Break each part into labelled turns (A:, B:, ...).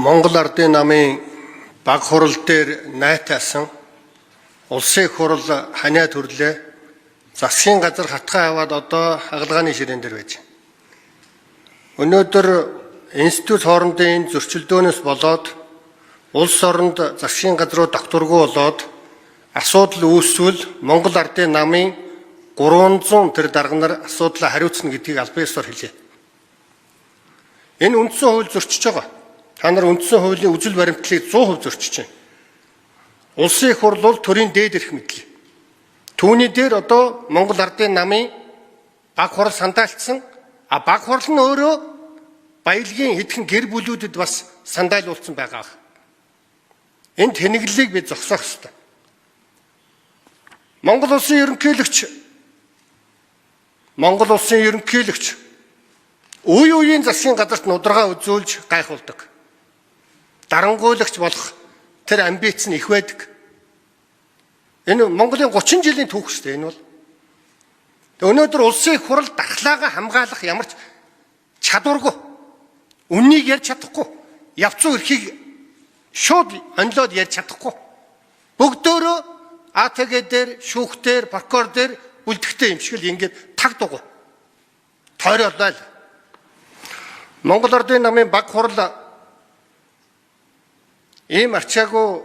A: Монгол Ардын намын баг хурал дээр найтаасан улсын хурал ханиа төрлөө засгийн газар хатгаа аваад одоо хагалгааны ширээн дээр байж. Өнөөдөр институт хоорондын зөрчилдөөнөөс болоод улс оронд засгийн газруу докторгүй болоод асуудал үүсвэл Монгол Ардын намын 300 тэр дарга нар асуудлаа хариуцна гэдгийг албан ёсоор хэлье. Энэ үндсэн хууль зөрчиж байгаа. Та нар үндсэн хуулийн үжил баримтлалыг 100% зөрчиж байна. Улсын их хурл бол төрийн дээд эрх мэдэл. Түүний дээр одоо Монгол Ардын намын баг хурал сандаалцсан. Баг хурал нь өөрөө баялагын хэдхэн гэр бүлүүдэд бас сандаалуулсан байгаа. Энэ тэнэглэлийг бид зогсоох ёстой. Монгол улсын ерөнхийлөгч үе үеийн засгийн газарт нударгаа үзүүлж гайхуулдаг. Дарангуйлагч болох тэр амбиц нь их байдаг. Энэ Монголын 30 жилийн түүх шүү дээ энэ бол. Өнөөдөр улсын их хурал дархлаагаа хамгаалах ямар ч чадваргүй, үннийг ярьж чадахгүй, явцуу эрхийг шууд онлоод ярьж чадахгүй. Бүгдөө АТГ дээр, шүүх дээр, прокурор дээр үлдэхтэй юм шиг л ингээд таг дугуй. Тойролоо л. Монгол Ардын намын баг хурал ийм арчаагүй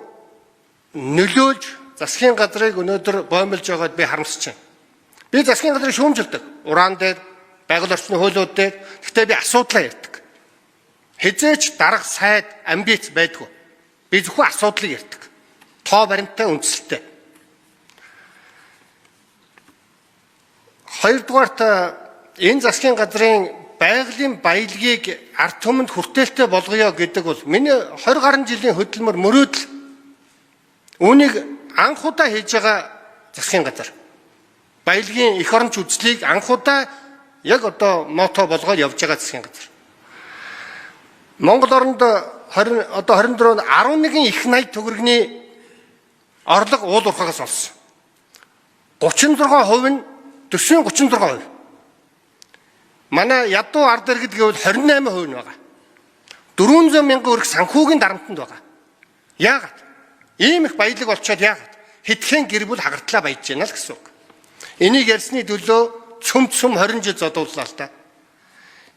A: нөлөөлж засгийн газрыг өнөөдөр боомлж байгаад би харамсаж байна. Би засгийн газрыг шүүмжилдэг. Уран дээр, байгаль орчны хуулиуд дээр. Гэхдээ би асуудлаа ярьдаг. Хизээч дарга сайд амбиц байдгүй. Би зөвхөн асуудлыг ярьдаг. Тоо баримттай үндсэлтэй. Хоёрдугаарт энэ засгийн газрын байгалийн баялагийг ард түмэнд хүртээлтэй болгоё гэдэг бол миний 20 гаруй жилийн хөдөлмөр мөрөөдөл. Үүнийг анх удаа хийж байгаа засгийн газар. Баялагын эх оронч үзлийг анх удаа яг одоо мото болгоод явж байгаа засгийн газар. Монгол оронд 24-нд 11 их 80 төгрөгийн орлого уул уурхаагаас олсон. 36% нь төсвийн 36%. Манай ядуу ард иргэд гэвэл 28% нь байгаа. 400 мянган өрх санхүүгийн дарамтанд байгаа. Яагаад? Ийм их баялаг болчоод яагаад? Хитгэн гэр бүл хагартлаа баяж байна л гэсэн үг. Энийг ярьсны төлөө цөм 20 жил зодууллаа л та.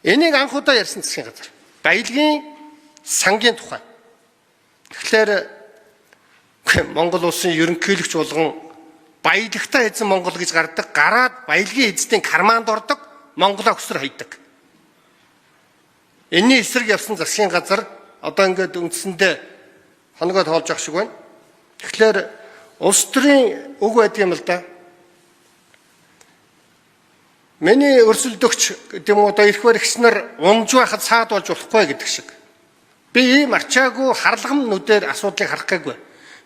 A: Энийг анх удаа ярьсан засгийн газар. Баялагын сангийн тухай. Тэгэхээр Монгол улсын ерөнхийлөгч болгон баялагтай эзэн Монгол гэж гардаг, гараад баялагын эзэдийн карманд ордог, Монголоо өсөр хайдаг. Энэний эсрэг явсан засгийн газар одоо ингээд үндсэндээ хоногоо тоолж авах шиг байна. Тэгэхээр улс төрийн үг байдаг юм л да. Миний өрсөлдөгч гэдэг юм уу одоо эрх баригч нар унж байхад саад болж болохгүй гэдэг шиг. Би ийм арчаагүй харлагамнуудаар асуудлыг харах гээгүй.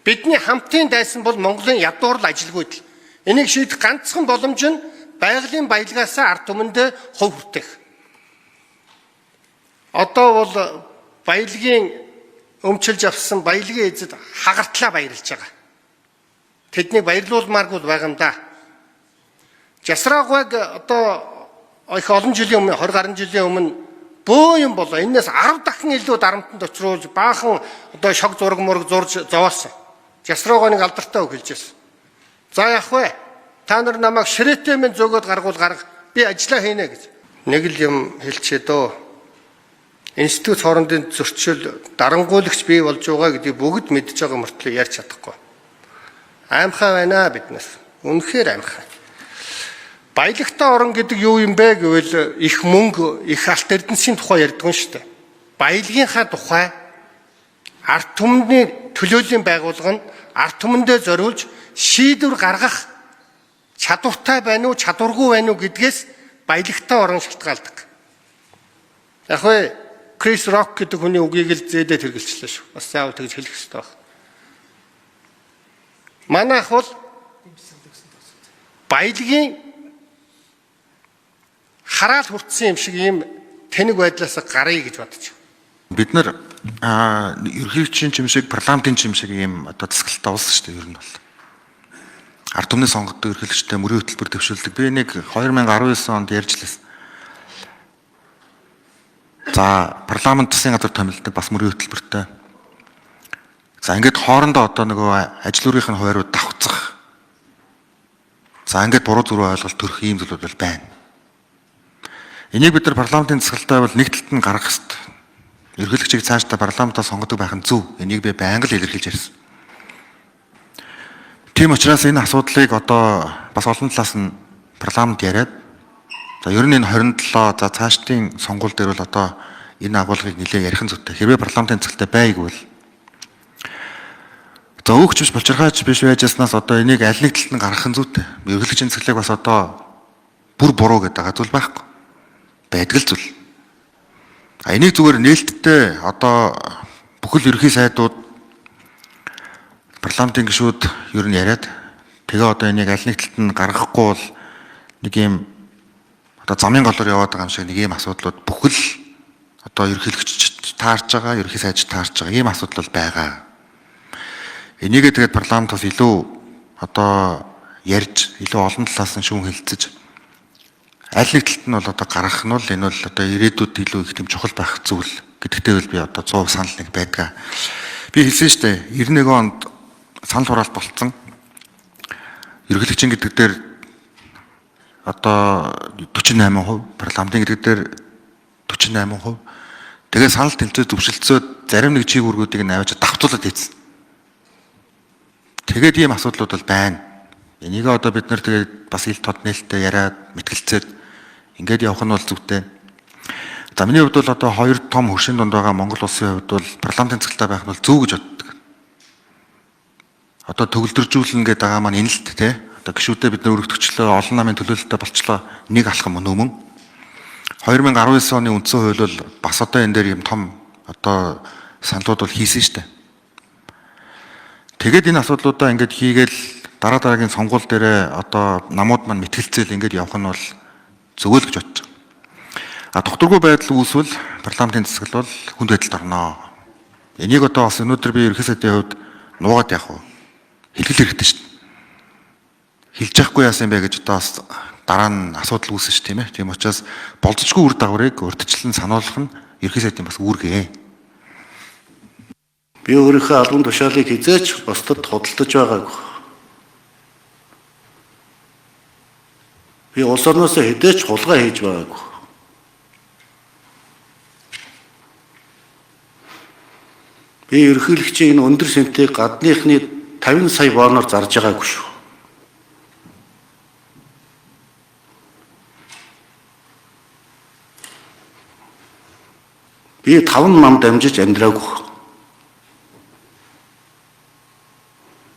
A: Бидний хамтын дайсан бол Монголын ядуурл ажилгүйд л. Энийг шийдэх ганцхан боломж нь байгалийн баялагаас ард түмэндээ хувь хүртэх. Одоо бол баялагын өмчилж авсан баялагын эзэд хагартлаа баярлж байгаа. Тэднийг баярлуулмааргүй байгаа юм да. Жасраагүйг одоо их олон жилийн өмнө 20 гаруй жилийн өмнө бөө юм болоо. Энээс 10 дахин илүү дарамтанд очруулж баахан одоо шог зураг мураг зурж зовоосон. Жасраагүйг алдартай үг хэлжсэн. За яах вэ? Та нар намайг ширээтэй минь зөөгөөд гаргуул гарга. Би ажиллаа хийнэ гэж. Нэг л юм хэлчихээ дөө. Институт хоорондын зөрчил дарангуйлагч бий болж байгаа гэдгийг бүгд мэдж байгаа мөртлөө ярьж чадахгүй. Аимхай байна биднээс. Үнэхээр аимхай. Баялагтай орон гэдэг юу юм бэ гэвэл их мөнгө, их алт эрдэнсийн тухай ярьдаг нь шүү дээ. Баялагынхаа тухай ард түмний төлөөллийн байгууллага нь ард түмэндээ зориулж шийдвэр гаргах чадвартай байна уу, чадваргүй байна уу гэдгээс баялагтай орон шалтгаалдаг. Яг вэ, Крис Рок гэдэг хүний үгийг л зээдээд хэрэгжилчлээ шүү. Бас заавал тэгж хэлэх хэрэгтэй байна. Манайх бол баялагын хараал хүртсэн юм шиг ийм тэнэг байдлаас гаръя гэж бодож байна.
B: Бид нар ерөнхийлөгчийн чимшиг, парламентын чимшиг ийм одоо засаглалтаа улс шүү дээ ер нь бол. Ард түмний сонгогддог ерөнхийлөгчтэй мөрийн хөтөлбөр төвшүүлдэг. Би нэг 2019 онд ярьж лээс. За парламент засгийн газар томилдог бас мөрийн хөтөлбөртэй. За ингээд хоорондоо одоо нөгөө ажил үрийн хуваарууд давхцах. За ингээд буруу зүрх ойлголт төрөх ийм зүйлүүд бол байна. Энийг бид нар парламентын засгалтай бол нэг талд нь гаргах хэрэгтэй. Ерөнхийлөгчийг цаашдаа парламентаас сонгодог байх нь зөв. Энийг би байнга л илэрхийлж ярьсан. Тийм учраас энэ асуудлыг одоо бас олон талаас нь парламент яриад за ер нь энэ 27 за цаашдын сонгуул дээр бол одоо энэ агуулгыг нэлээд ярих нь зүйтэй. Хэрвээ парламентын засгалтай байггүй бол за өөгч биш болчирхаач биш байжснаас одоо энийг аль нэг талд нь гаргах нь зүйтэй. Ерөнхийлөгчийн засаглыг бас одоо бүр буруу гэдэг байгаа зүйл байхгүй. Байдаг л зүйл. Энийг зүгээр нээлттэй одоо бүхэл ерөнхий сайдууд парламентын гишүүд ер нь яриад тэгээ одоо энийг аль нэг талд нь гаргахгүй бол нэг юм одоо замын голоор яваад байгаа юм шиг нэг ийм асуудлууд бүхэл одоо ерөнхийлөгч таарж байгаа, ерөнхий сайдч таарж байгаа ийм асуудал байгаа. Энийг тэгээд парламент бас илүү одоо ярьж илүү олон талаас нь шүүн хэлцэж аль нэг талд нь бол одоо гаргах нь бол энэ бол одоо ирээдүйд илүү их тийм чухал байх зүйл гэдэгтээ бол би одоо 100% санал нэг байдаг. Би хэлсэн шүү дээ 91 онд санал хураалт болцсон. Ерөнхийлөгчийн гэдэг дээр одоо 48%, парламентын гэдэг дээр 48%. Тэгээд санал тэмцээ зөвшөлдсөд зарим нэг чиг үүргүүдийг навьж давтуулаад ийцсэн. Тэгээд ийм асуудлууд бол байна. Энийг одоо бид нар тэгээд бас ил тод нээлттэй яриад мэтгэлцээд ингээд явах нь бол зүйтэй. За миний хувьд бол одоо хоёр том хөршийн дунд байгаа Монгол улсын хувьд бол парламентын засгалтай байх нь бол зөв гэж боддог. Одоо төгөлдржүүлнэ гэдэг байгаа маань энэ л тэ. Одоо гишүүдэд бид нар өргөдөгчлөө олон намын төлөөлөлтөй болчлоо нэг алхам өмнө. 2019 оны үндсэн хууль бол бас одоо энэ дээр юм том одоо саналууд бол хийсэн шүү дээ. Тэгээд энэ асуудлуудаа ингээд хийгээл дараа дараагийн сонгуул дээр одоо намууд маань мэтгэлцээл ингээд явах нь бол зөв л гэж бодож байгаа. Докторгүй байдал үүсвэл парламентын засаг бол хүнд байдалд орно. Энийг одоо бас өнөөдөр би ерөнхий сайдын хувьд нуугаад явах уу? Хэлэх хэрэгтэй шүү дээ. Хэлж яахгүй яасан бэ гэж одоо бас дараа нь асуудал үүснэ шүү тийм ээ. Тийм учраас болцочгүй үр дагаврыг урьдчилан сануулгах нь ерөнхий сайдын бас үүргээ.
C: Би өөрийнхөө албан тушаалыг хизээч бусдад худалдаж байгаагүй. Би улс орноос хэдээч хулгай хийж байгаагүй. Би ерөнхийлөгчийн энэ өндөр сэнтийг гадныхны 50 сая бооноор зарж байгаагүй шүү. Би 5 нам дамжиж амьдраагүй.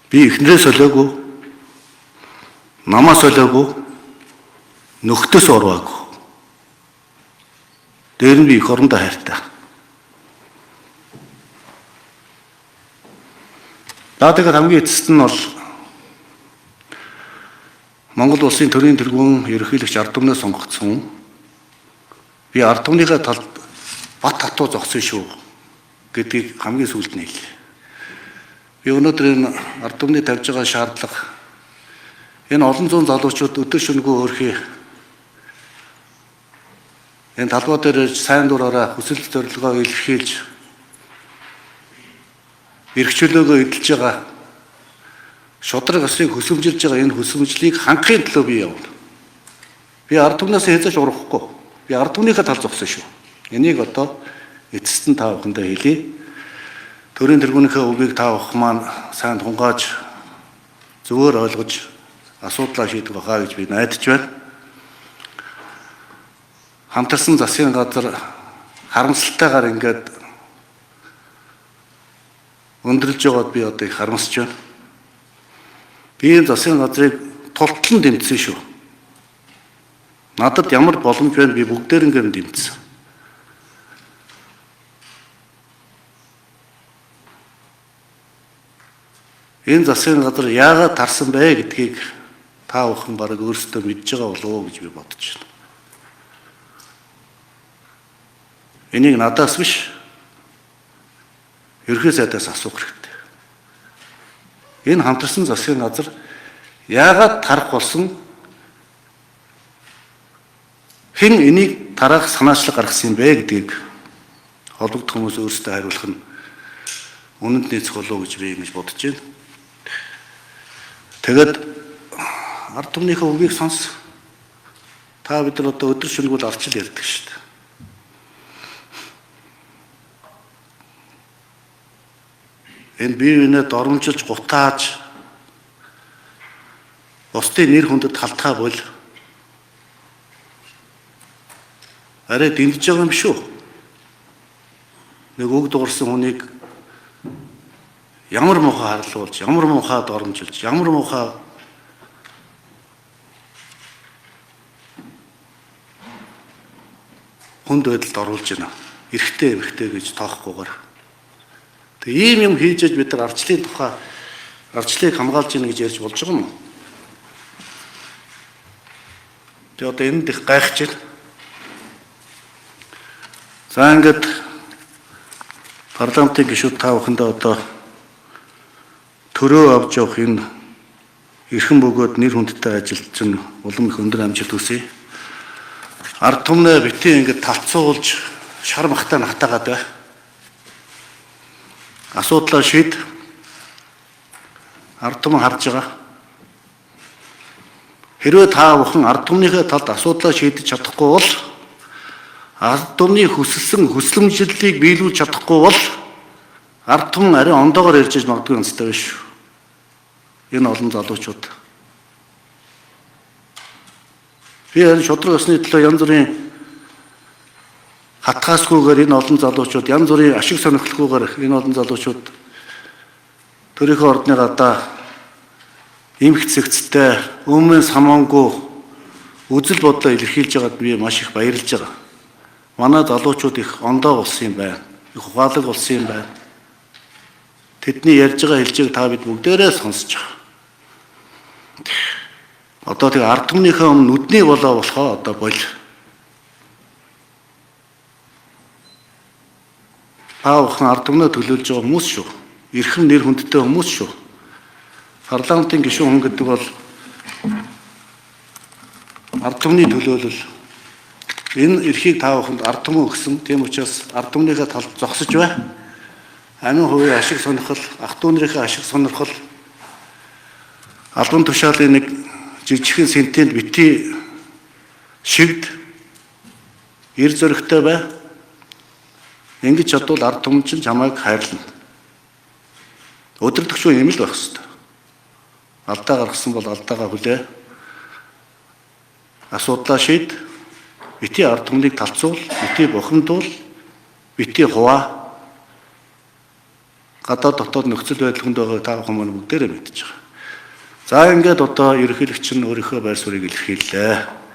C: Би эхнэрээ солиогүй. Намаа солиогүй. Нөхдөс урваагүй. Дээр нь би их орондоо хайртай. Тэгээд хамгийн эцэст нь бол Монгол улсын төрийн тэргүүн ерөнхийлөгч ард түмнээс сонгогдсон. Би ард түмнийхээ талд бат хатуу зогсон шүү гэдгийг хамгийн сүүлд нь хэллээ. Би өнөөдөр энэ ард түмний тавьж байгаа шаардлага энэ олон зуун залуучууд өдөр шөнөгүй өөрхий энэ талбай дээр сайн дураараа хүсэл зорилгоо илэрхийлж эрх чөлөөгөө эдэлж байгаа шудраг ёсыг хөсөмжилж байгаа энэ хөсөмжлийг хангахын төлөө би явна. Би ард түмнээс хязгаарч урахгүй. Би ард түмнийхээ тал зогсон шүү. Энийг одоо эцэст нь та бүхэндээ хэлье. Төрийн тэргүүнийхээ үгийг та бүхэн маань сайн тунгааж зөвөр ойлгож асуудлаа шийдэх байхаа гэж би найдаж байна. Хамтарсан засгийн газар харамсалтайгаар ингээд өндөрлж байгаад би одоо их харамсаж байна. Би энэ засгийн газрыг тултлан дэмжсэн шүү. Надад ямар боломж байна би бүгдээрнгээр нь дэмжсэн. Энэ засгийн газар яагаад тарсан бэ гэдгийг та бүхэн бараг өөрсдөө мэдж байгаа болов уу гэж би бодож байна. Энийг надаас биш ерөнхий сайдаас асуух хэрэгтэй. Энэ хамтарсан засгийн газар яагаад тарах болсон? Хэн энийг тараах санаачлаг гаргасан бэ гэдгийг холбогдох хүмүүс өөрсдөө хариулах нь үнэнд нийцэх болов гэж би ингэж бодож байна. Тэгээд ард түмнийхээ үгийг сонс. Та бид нар одоо өдөр шөнөгүй л арчил ярьдаг шүү дээ. Энэ бие биенээ доромжилж гутааж бусдын нэр хүндэд халтгаа бол арай дэмжиж байгаа юм шүү. Нэг үг дуурсан хүнийг ямар муухай харлуулж, ямар муухай доромжилж, ямар муухай хүнд байдалд оруулж байна. Эрэгтэй эмэгтэй гэж тоохгүйгээр. Тэгээ ийм юм хийж аж бид нар арчлалын тухай арчлалыг хамгаалж гин гэж ярьж болж байгаа юм уу? Тэгээ одоо энд их гайхаж байна. За ингээд парламентын гишүүд та бүхэндээ одоо төрөө авч явах энэ эрхэм бөгөөд нэр хүндтэй ажилд чинь улам их өндөр амжилт хүсье. Ард түмнээ битгий ингээд талцуулж шар махтай натаагаад бай. Асуудлаа шийд. Ард түмэн харж байгаа. Хэрвээ та бүхэн ард түмнийхээ талд асуудлаа шийдэж чадахгүй бол ард түмний хүсэлсэн хүслэмжлэлийг биелүүлж чадахгүй бол ард түмэн арай ондоогоор ярьж магадгүй онцтой биш шүү. Энэ олон залуучууд. Би энэ шудраг ёсны төлөө янз бүрийн хатгаасгүйгээр энэ олон залуучууд янз бүрийн ашиг сонирхолгүйгээр энэ олон залуучууд төрийнхөө ордны гадаа эмх цэгцтэй өмнө самаангүй үзэл бодлоо илэрхийлж байгаад би маш их баярлж байгаа. Манай залуучууд их ондоо болсон юм байна. Их ухаалаг болсон юм байна. Тэдний ярьж байгаа хэлжийг та бид бүгдээрээ сонсож байгаа. Одоо тэг ард түмнийхээ өмнө нүдний болоо болохоо одоо бол та бүхэн ард түмнээ төлөөлж байгаа хүмүүс шүү. Эрхэм нэр хүндтэй хүмүүс шүү. Парламентын гишүүн хүн гэдэг бол ард түмний төлөөлөл. Энэ эрхийг та бүхэнд ард түмэн өгсөн. Тийм учраас ард түмнийхээ талд зогсож бай. Амин хувийн ашиг сонирхол, ах дүүнэрийнхээ ашиг сонирхол, албан тушаалын нэг жижигхэн сентент бити шигд эр зөрөгтэй бай. Ингэж чадвал ард түмэн чинь чамайг хайрлана. Өдөртөгчөө юм л байх хэвээр. Алдаа гаргасан бол алдаагаа хүлээ. Асуудлаа шийд. Бити ард түмнийг талцуул, бити бухимдуул, бити хуваа. Гадаад дотоод нөхцөл байдал хүнд байгаа та бүхэн маань бүгдээрээ мэдж байгаа. За ингээд одоо ерөнхийлөгч нь өөрийнхөө байр суурийг илэрхийллээ.